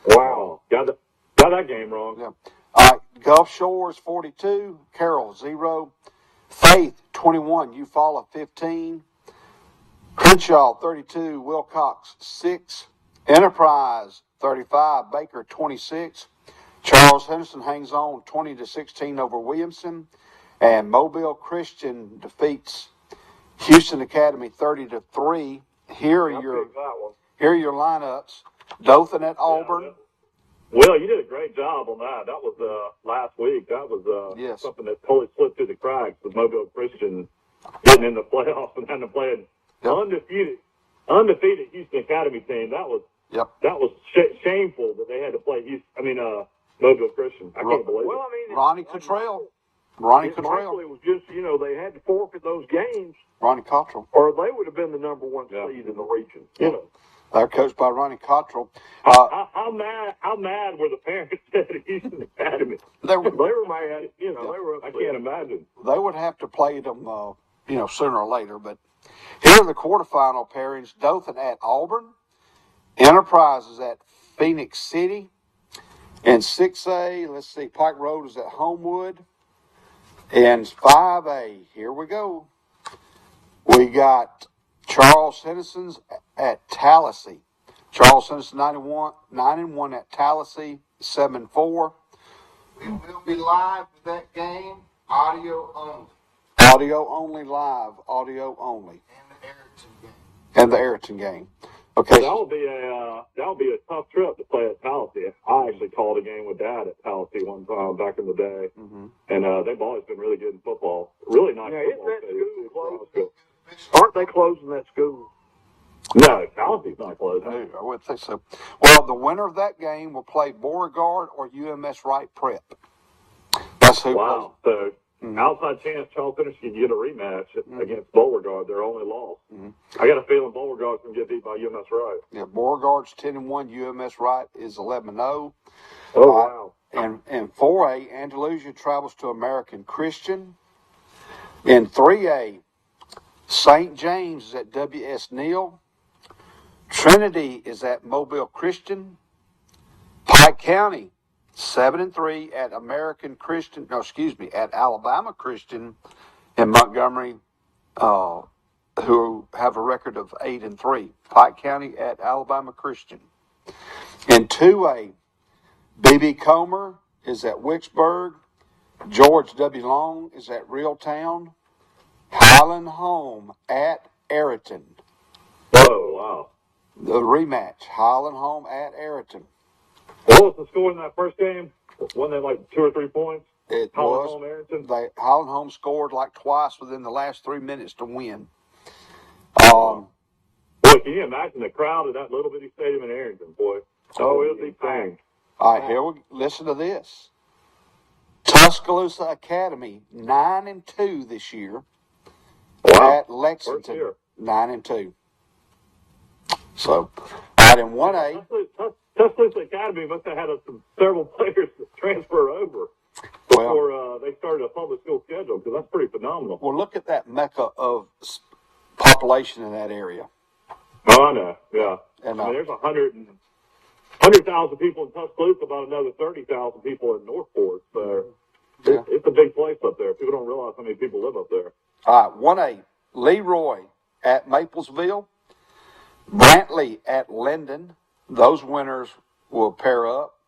Wow. Got that game wrong. Yeah. All right. Gulf Shores 42, Carroll 0. Faith 21, Eufaula 15. Crenshaw 32, Wilcox 6. Enterprise 35, Baker 26. Charles Henderson hangs on 20-16 over Williamson. And Mobile Christian defeats Houston Academy 30-3. Here are your lineups. Dothan at Auburn. Well, you did a great job on that. That was last week. That was something that totally slipped through the cracks with Mobile Christian getting in the playoffs and having to play an undefeated Houston Academy team. That was shameful that they had to play Mobile Christian. I can't believe it. Ronnie Cottrell. It was just, they had to forfeit those games. Ronnie Cottrell. Or they would have been the number one seed in the region. They're coached by Ronnie Cottrell. How mad were the parents at Houston Academy? They were mad. They were upset. I can't imagine. They would have to play them, sooner or later. But here are the quarterfinal pairings. Dothan at Auburn. Enterprise is at Phoenix City. And 6A, let's see, Pike Road is at Homewood. And 5A, here we go. We got Charles Henderson's at Tallahassee. Charles Henderson 9-1 at Tallahassee, 7-4. We will be live with that game, audio only. Audio only live, audio only. And the Ayrton game. Okay. That would be a tough trip to play at Tallahassee. I actually called a game with Dad at Tallahassee one time back in the day, and they've always been really good in football. Really nice football. Isn't that school closed? Aren't they closing that school? No, Tallassee's not closed. No, I wouldn't think so. Well, the winner of that game will play Beauregard or UMS Wright Prep. That's who. Wow. So outside chance Charles Henderson can get a rematch against Beauregard. Their only loss. I got a feeling Beauregard's going to get beat by UMS Wright. Yeah, Beauregard's 10-1. UMS Wright is 11-0. Oh wow. And 4A, Andalusia travels to American Christian. In 3A, St. James is at W.S. Neal. Trinity is at Mobile Christian. Pike County, 7-3 at at Alabama Christian, and Montgomery, who have a record of 8-3. Pike County at Alabama Christian. In 2A, B.B. Comer is at Wicksburg. George W. Long is at Reeltown. Highland Home at Ayrton. Oh, wow. The rematch, Highland Home at Ayrton. What was the score in that first game? Wasn't it like 2 or 3 points? It Highland was. Home, Ayrton? Highland Home scored like twice within the last 3 minutes to win. Boy, can you imagine the crowd at that little bitty stadium in Ayrton, boy? Oh, it would be packed. All right, listen to this. Tuscaloosa Academy, 9-2 this year. Wow. At Lexington, 9-2. So, out in 1A. Tuscaloosa Academy must have had several players transfer over before they started a public school schedule, because that's pretty phenomenal. Well, look at that mecca of population in that area. Oh, I know, yeah. And, there's 100,000 people in Tuscaloosa, about another 30,000 people in Northport. So it's a big place up there. People don't realize how many people live up there. All right, 1A, Leroy at Maplesville. Brantley at Linden. Those winners will pair up.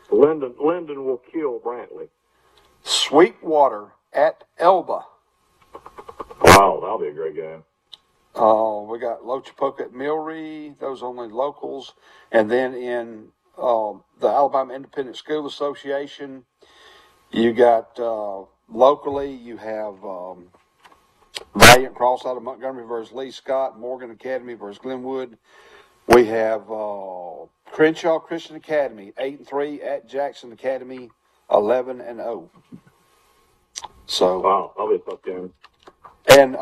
Linden will kill Brantley. Sweetwater at Elba. Wow, that'll be a great game. We got Lochapoka at Milry. Those only locals. And then in the Alabama Independent School Association, you got locally, you have Valiant Cross out of Montgomery versus Lee Scott, Morgan Academy versus Glenwood. We have Crenshaw Christian Academy, 8-3 at Jackson Academy, 11-0. So wow, that'll be a tough game. And I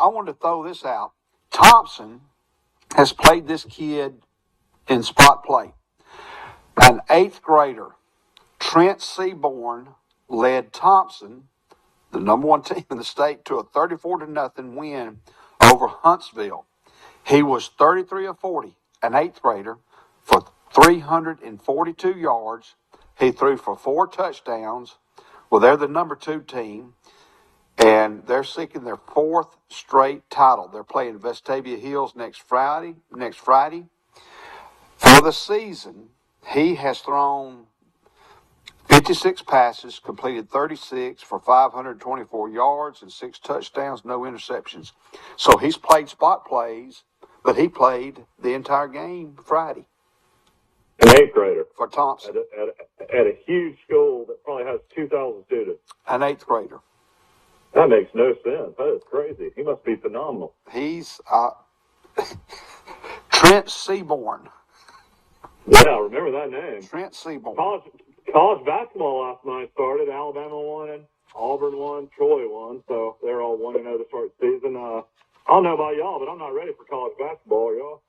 wanted to throw this out. Thompson has played this kid in spot play. An 8th grader, Trent Seaborn, led Thompson, the number 1 team in the state, to a 34-0 win over Huntsville. He was 33 of 40, an 8th grader, for 342 yards. He threw for 4 touchdowns. Well, they're the number 2 team, and they're seeking their 4th straight title. They're playing Vestavia Hills next Friday. For the season, he has thrown 56 passes, completed 36 for 524 yards and 6 touchdowns, no interceptions. So he's played spot plays, but he played the entire game Friday. An 8th grader. For Thompson. At a huge school that probably has 2,000 students. An 8th grader. That makes no sense. That is crazy. He must be phenomenal. He's Trent Seaborn. Yeah, remember that name. Trent Seaborn. College basketball last night started. Alabama won, Auburn won, Troy won. So they're all 1-0 to start the season. I don't know about y'all, but I'm not ready for college basketball, y'all.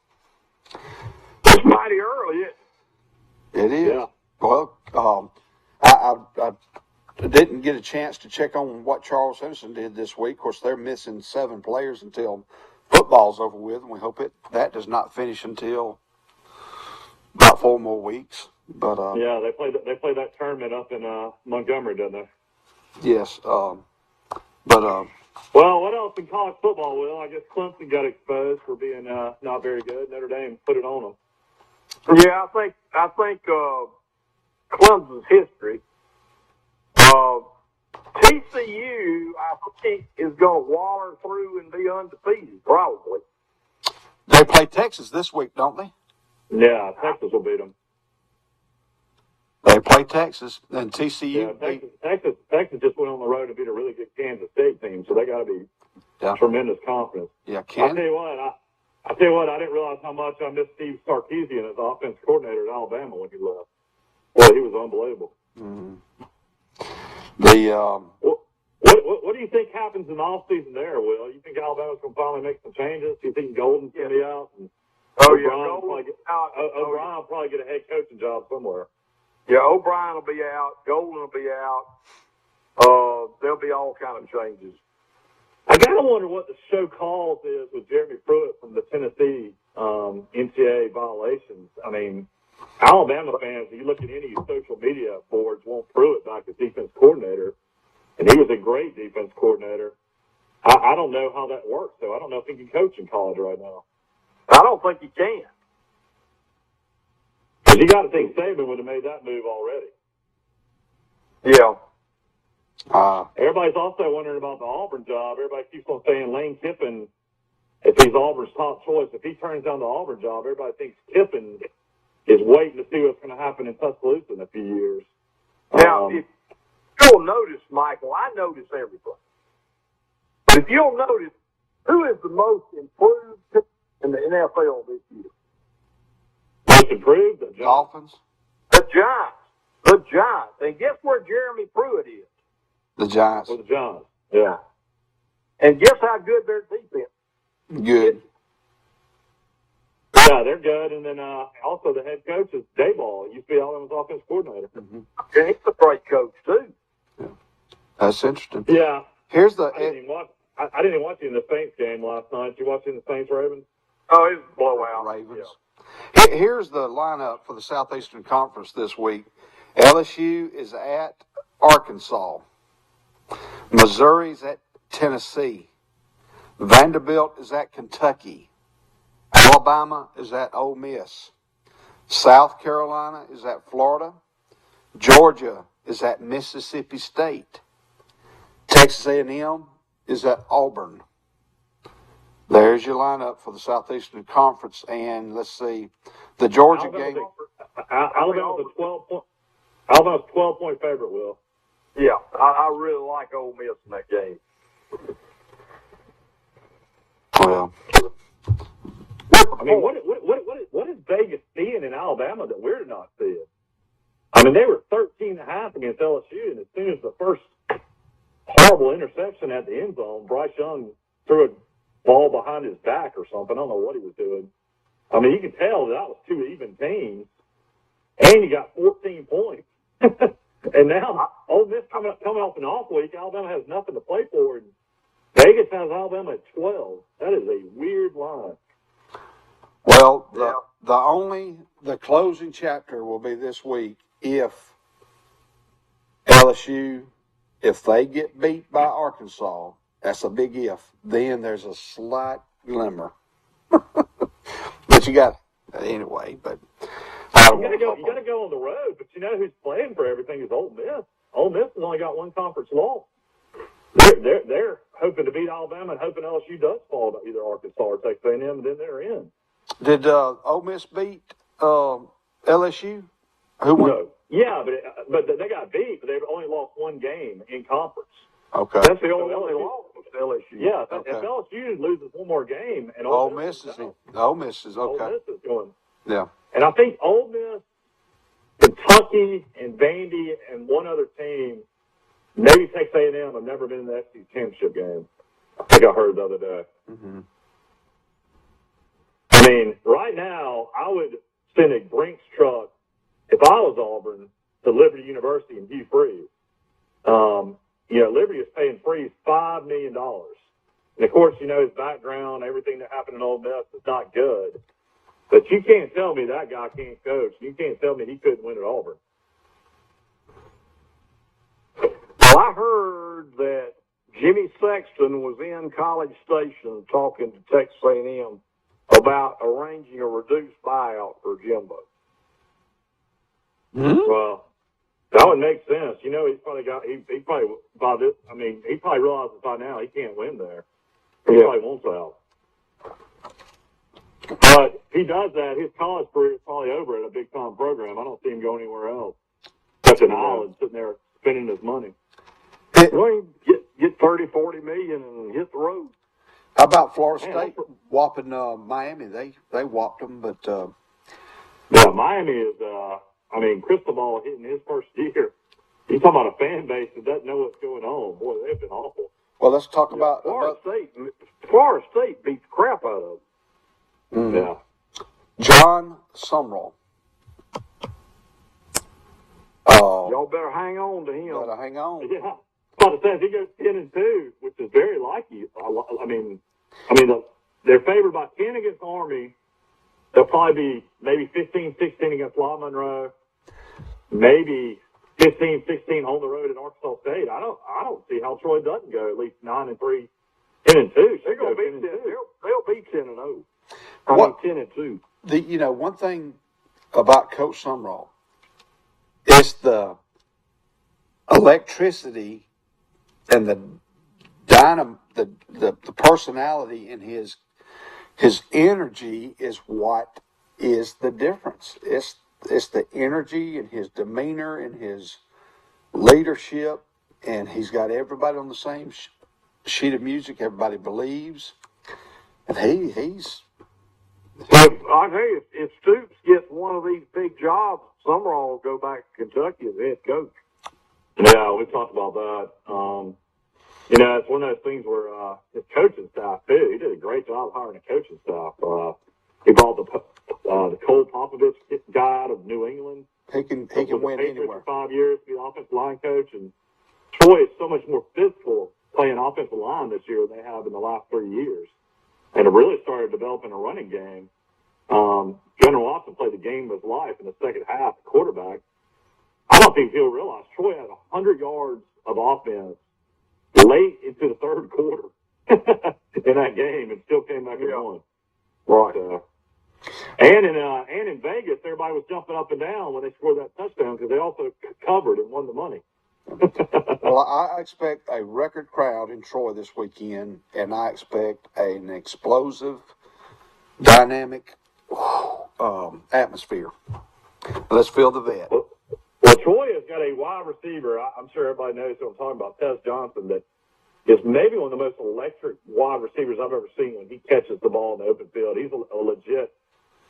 It's mighty early. It is. Yeah. Well, I didn't get a chance to check on what Charles Henderson did this week. Of course, they're missing 7 players until football's over with, and we hope that does not finish until about 4 more weeks. But yeah, they played that tournament up in Montgomery, didn't they? Yes. Well, what else in college football, Will? I guess Clemson got exposed for being not very good. Notre Dame put it on them. Yeah, I think Clemson's history. TCU, I think, is going to waller through and be undefeated, probably. They play Texas this week, don't they? Yeah, Texas will beat them. They play Texas, and TCU. Yeah, Texas just went on the road to beat a really good Kansas State team, so they got to be tremendous confidence. Yeah, I'll tell you what, I didn't realize how much I missed Steve Sarkisian as offense coordinator at Alabama when he left. Boy, he was unbelievable. Mm-hmm. What do you think happens in the offseason there, Will? You think Alabama's going to finally make some changes? Do you think Golden's going to be out? O'Brien will probably get a head coaching job somewhere. Yeah, O'Brien will be out. Golden will be out. There'll be all kind of changes. I gotta wonder what the show cause is with Jeremy Pruitt from the Tennessee NCAA violations. I mean, Alabama fans, if you look at any social media boards, want Pruitt back as defense coordinator, and he was a great defense coordinator. I don't know how that works, though. I don't know if he can coach in college right now. I don't think he can. Because you got to think Saban would have made that move already. Yeah. Everybody's also wondering about the Auburn job. Everybody keeps on saying Lane Kiffin, if he's Auburn's top choice, if he turns down the Auburn job, everybody thinks Kiffin is waiting to see what's going to happen in Tuscaloosa in a few years. Now, if you'll notice, Michael, I notice everything. But if you'll notice, who is the most improved in the NFL this year? Most improved? The Dolphins? The Giants. The Giants. And guess where Jeremy Pruitt is? The Giants. Well, the Giants. Yeah. And guess how good their defense is? Good. Yeah, they're good. And then also the head coach is Dayball. He used to be Alabama's offense coordinator. Mm-hmm. And he's a great coach, too. Yeah. That's interesting. Yeah. Here's the. I didn't even watch you in the Saints game last night. Did you watch you in the Saints Ravens? Oh, it was a blowout. Ravens. Yeah. Here's the lineup for the Southeastern Conference this week. LSU is at Arkansas. Missouri's at Tennessee. Vanderbilt is at Kentucky. Alabama is at Ole Miss. South Carolina is at Florida. Georgia is at Mississippi State. Texas A&M is at Auburn. There's your lineup for the Southeastern Conference. And let's see, the Georgia game. Alabama's a 12-point favorite, Will. Yeah, I really like Ole Miss in that game. Well, I mean, what is Vegas seeing in Alabama that we're not seeing? I mean, they were 13.5 against LSU, and as soon as the first horrible interception at the end zone, Bryce Young threw a ball behind his back or something. I don't know what he was doing. I mean, you can tell that was two even teams, and you got 14 points. And now, Ole Miss coming off an off week, Alabama has nothing to play for, and Vegas has Alabama at 12. That is a weird line. Well, the closing chapter will be this week if LSU, if they get beat by Arkansas, that's a big if, then there's a slight glimmer. But you got, anyway, but You got to go on the road, but you know who's playing for everything is Ole Miss. Ole Miss has only got one conference loss. They're hoping to beat Alabama and hoping LSU does fall to either Arkansas or Texas A&M, and then they're in. Did Ole Miss beat LSU? Who won? No. Yeah, but they got beat, but they've only lost one game in conference. Okay. That's the only one they lost was LSU. Yeah, Okay. if LSU loses one more game, and Ole Miss is okay. Ole Miss is going. Yeah. And I think Ole Miss, Kentucky, and Vandy, and one other team, maybe Texas A&M, have never been in the SEC championship game. I think I heard the other day. Mm-hmm. I mean, right now, I would send a Brinks truck, if I was Auburn, to Liberty University and Hugh Freeze. Liberty is paying Freeze $5 million. And, of course, his background, everything that happened in Ole Miss is not good. But you can't tell me that guy can't coach. You can't tell me he couldn't win at Auburn. Well, I heard that Jimmy Sexton was in College Station talking to Texas A&M about arranging a reduced buyout for Jimbo. Mm-hmm. Well, that would make sense. He's probably he probably realizes by now he can't win there. He probably wants out. But if he does that, his college career is probably over at a big-time program. I don't see him going anywhere else. Such an island sitting there spending his money. Get 30, 40 million and hit the road. How about Florida State whopping Miami? They whopped them, but yeah, Miami is. Cristobal hitting his first year. You're talking about a fan base that doesn't know what's going on. Boy, they've been awful. Well, let's talk about Florida State beat the crap out of them. Mm. Yeah. John Sumrall. Y'all better hang on to him. Better hang on. Yeah. But if he goes 10-2, which is very likely. They're favored by 10 against Army. They'll probably be maybe 15-16 against La Monroe. Maybe 15-16 on the road at Arkansas State. I don't see how Troy doesn't go at least 9-3, 10-2. They're going to beat 10. They'll beat 10-0. 10-2. One thing about Coach Sumrall is the electricity and the personality in his energy is what is the difference. It's the energy and his demeanor and his leadership, and he's got everybody on the same sheet of music. Everybody believes, and he's. I tell you, if Stoops gets one of these big jobs, Sumrall will go back to Kentucky as head coach. Yeah, we talked about that. It's one of those things where his coaching staff too. He did a great job hiring a coaching staff. He brought the Cole Popovich guy out of New England. He can win anywhere. For 5 years, be the offensive line coach, and Troy is so much more physical playing offensive line this year than they have in the last 3 years, and it really started developing a running game. General Watson played the game of his life in the second half. The quarterback. I don't think he'll realize Troy had 100 yards of offense late into the third quarter in that game, and still came back and won. Right. And in Vegas, everybody was jumping up and down when they scored that touchdown because they also covered and won the money. Well, I expect a record crowd in Troy this weekend, and I expect an explosive, dynamic atmosphere. Let's fill the vet. Well, Troy has got a wide receiver. I'm sure everybody knows who I'm talking about, Tez Johnson, that is maybe one of the most electric wide receivers I've ever seen when he catches the ball in the open field. He's a legit,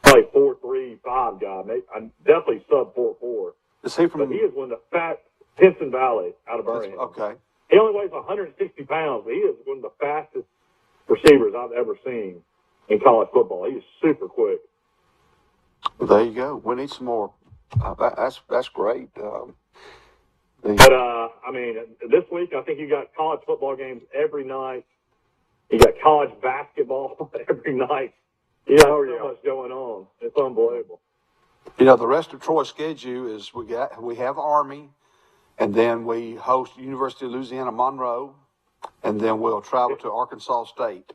probably 4.35 guy. I'm definitely sub 4.4. Is he from? But he is one of the fat Pinson Valley out of Birmingham. Okay. He only weighs 160 pounds, but he is one of the fastest receivers I've ever seen in college football. He's super quick. Well, there you go. We need some more. That's great. But, I mean, this week I think you got college football games every night. You got college basketball every night. You got so much going on. It's unbelievable. You know, the rest of Troy's schedule is we have Army, and then we host University of Louisiana Monroe, and then we'll travel to Arkansas State.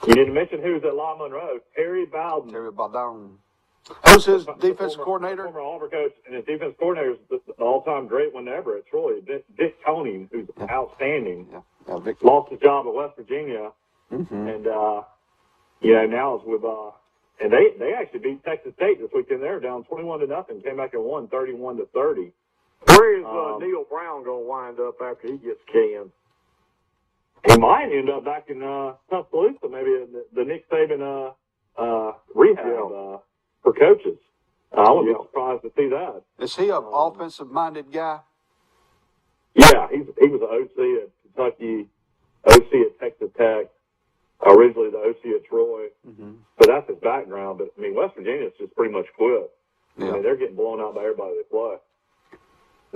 You didn't mention who's at La Monroe. Terry Bowden. Terry Bowden. Who's his defensive coordinator? Former Auburn coach, and his defense coordinator is the all-time great one ever at Troy, Dick Tony, who's outstanding. Yeah, Vic. Lost his job at West Virginia, Mm-hmm. and you know, now is with and they actually beat Texas State this weekend. They're down 21-0, came back and won 31-30. Where is Neil Brown going to wind up after he gets canned? He might end up back in Tuscaloosa, maybe in the Nick Saban rehab for coaches. I wouldn't be surprised to see that. Is he an offensive-minded guy? Yeah, he was an OC at Kentucky, OC at Texas Tech, originally the OC at Troy. Mm-hmm. But that's his background. But, I mean, West Virginia's just pretty much quit. Yeah. I mean, they're getting blown out by everybody they play.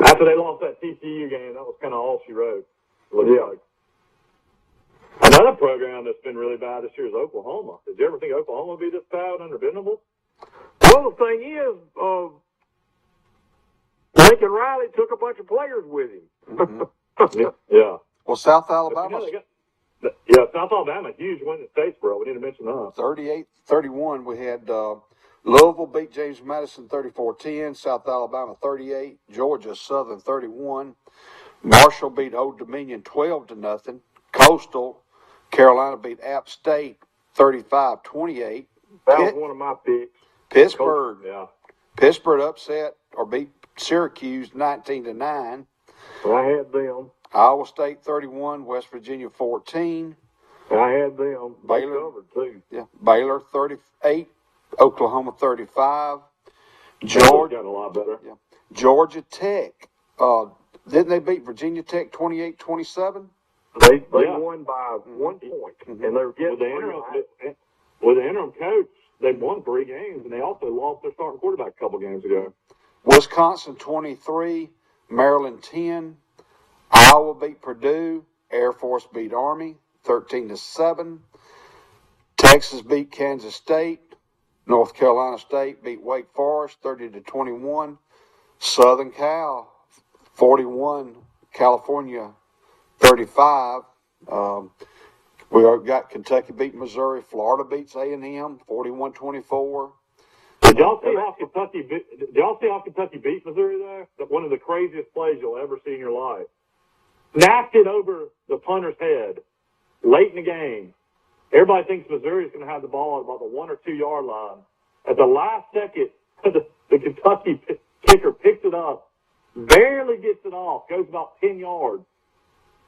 After they lost that TCU game, that was kind of all she wrote. Like. Another program that's been really bad this year is Oklahoma. Did you ever think Oklahoma would be this bad under Venables? Well, the thing is, Lincoln Riley took a bunch of players with him. Mm-hmm. Yeah. Well, South Alabama. South Alabama, huge win in Statesboro. We need to mention that. 38-31. We had Louisville beat James Madison 34-10. South Alabama 38. Georgia Southern 31. Marshall beat Old Dominion 12-0. Coastal Carolina beat App State 35-28. That was one of my picks. Pittsburgh. Yeah. Pittsburgh upset or beat Syracuse 19-9. I had them. Iowa State 31, West Virginia 14. I had them. Baylor covered too. Yeah. Baylor 38, Oklahoma 35. Georgia got a lot better. Yeah. Georgia Tech. Didn't they beat Virginia Tech 28-27? They won by 1 point, and they were getting with the interim coach. They won 3 games, and they also lost their starting quarterback a couple games ago. Wisconsin 23, Maryland 10. Iowa beat Purdue. Air Force beat Army 13-7. Texas beat Kansas State. North Carolina State beat Wake Forest 30-21. Southern Cal 41. California 35. We got Kentucky beat Missouri. Florida beats A&M 41-24. Did y'all see how Kentucky beat Missouri there? One of the craziest plays you'll ever see in your life. Snapped it over the punter's head late in the game. Everybody thinks Missouri's going to have the ball at about the 1 or 2 yard line. At the last second, the Kentucky kicker picks it up, barely gets it off, goes about 10 yards.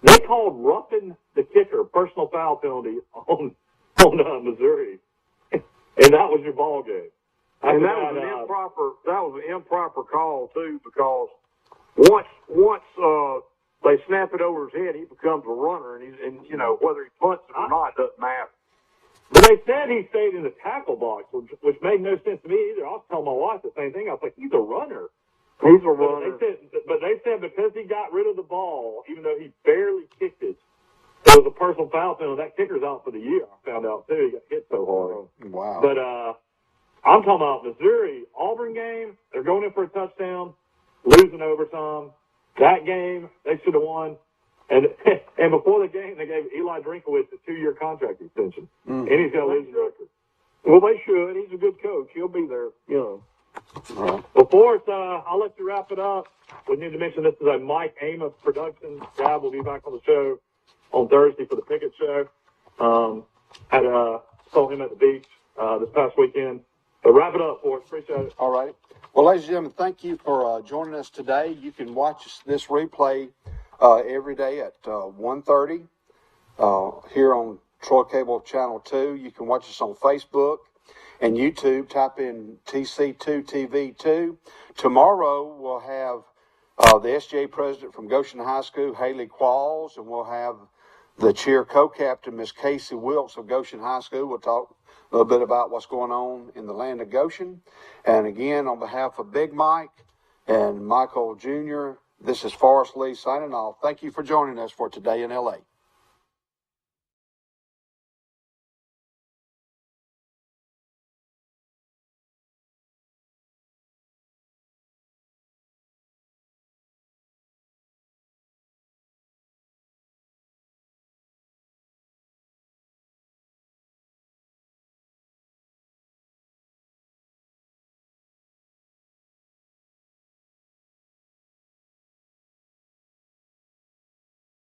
They called roughing the kicker, personal foul penalty on Missouri, and that was your ball game. And that was an improper call too, because once they snap it over his head, he becomes a runner, and you know whether he punts it or not doesn't matter. But they said he stayed in the tackle box, which made no sense to me either. I was telling my wife the same thing. I was like, he's a runner. He's a runner. But they said because he got rid of the ball, even though he barely kicked it, it was a personal foul penalty. That kicker's out for the year. I found out too. He got hit so hard. Wow. But I'm talking about Missouri Auburn game. They're going in for a touchdown, losing overtime. That game they should have won. And before the game, they gave Eli Drinkowitz a 2-year contract extension, and he's got a losing record. Well, they should. He's a good coach. He'll be there. You know. Before I'll let you wrap it up. We need to mention this is a Mike Amos production. Gab will be back on the show on Thursday for the Pickett show. Saw him at the beach this past weekend. So wrap it up for us. Appreciate it. All right. Well, ladies and gentlemen, thank you for joining us today. You can watch this replay every day at 1:30 here on Troy Cable Channel 2. You can watch us on Facebook and YouTube. Type in TC2TV2. Tomorrow we'll have the SGA president from Goshen High School, Haley Qualls, and we'll have the cheer co-captain, Miss Casey Wilkes of Goshen High School. We'll talk a little bit about what's going on in the land of Goshen. And again, on behalf of Big Mike and Michael Jr., this is Forrest Lee signing off. Thank you for joining us for Today in LA.